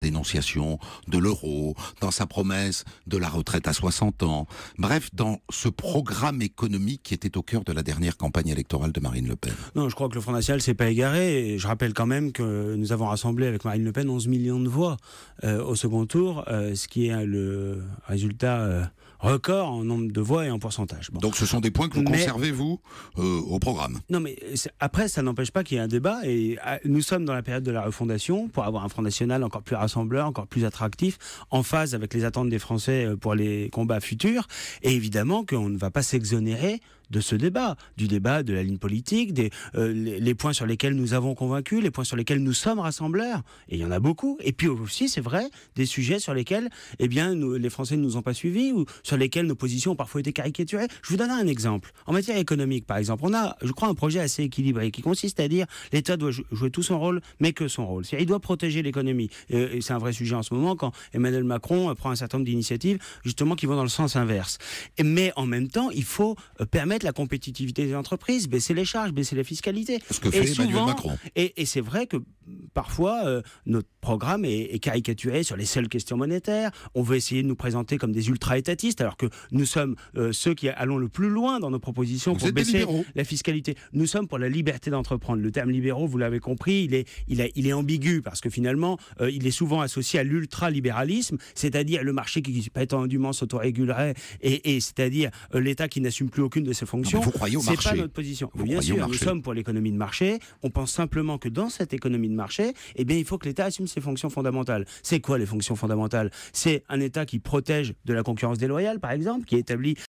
dénonciation de l'euro, dans sa promesse de la retraite à 60 ans, bref, dans ce programme économique qui était au cœur de la dernière campagne électorale de Marine Le Pen. Non, je crois que le Front National s'est pas égaré. Et je rappelle quand même que nous avons rassemblé avec Marine Le Pen 11 millions de voix au second tour, ce qui est le résultat record en nombre de voix et en pourcentage. Bon. Donc ce sont des points que vous conservez, vous, au programme. Non, mais après, ça n'empêche pas qu'il y ait un débat. Et nous sommes dans la période de la refondation pour avoir un Front National encore plus rassembleur, encore plus attractif, en phase avec les attentes des Français pour les combats futurs. Et évidemment qu'on ne va pas s'exonérer de ce débat, du débat de la ligne politique, les points sur lesquels nous avons convaincu, les points sur lesquels nous sommes rassembleurs, et il y en a beaucoup. Et puis aussi, c'est vrai, des sujets sur lesquels, eh bien, les Français ne nous ont pas suivis, ou sur lesquels nos positions ont parfois été caricaturées. Je vous donne un exemple. En matière économique, par exemple, on a, je crois, un projet assez équilibré, qui consiste à dire, l'État doit jouer tout son rôle, mais que son rôle. C'est-à-dire, il doit protéger l'économie. Et c'est un vrai sujet en ce moment, quand Emmanuel Macron prend un certain nombre d'initiatives, justement, qui vont dans le sens inverse. Mais en même temps, il faut permettre la compétitivité des entreprises, baisser les charges, baisser la fiscalité. Ce que fait Emmanuel Macron. Et c'est vrai que parfois, notre programme est caricaturé sur les seules questions monétaires. On veut essayer de nous présenter comme des ultra-étatistes, alors que nous sommes ceux qui allons le plus loin dans nos propositions pour baisser la fiscalité. Nous sommes pour la liberté d'entreprendre. Le terme libéraux, vous l'avez compris, il est ambigu, parce que finalement, il est souvent associé à l'ultra-libéralisme, c'est-à-dire le marché qui prétendument s'autorégulerait, et c'est-à-dire l'État qui n'assume plus aucune de ses fonctions. Vous croyez au marché. C'est pas notre position. Bien sûr, nous sommes pour l'économie de marché. On pense simplement que dans cette économie de marché, eh bien, il faut que l'État assume ses fonctions fondamentales. C'est quoi les fonctions fondamentales ? C'est un État qui protège de la concurrence déloyale, par exemple, qui établit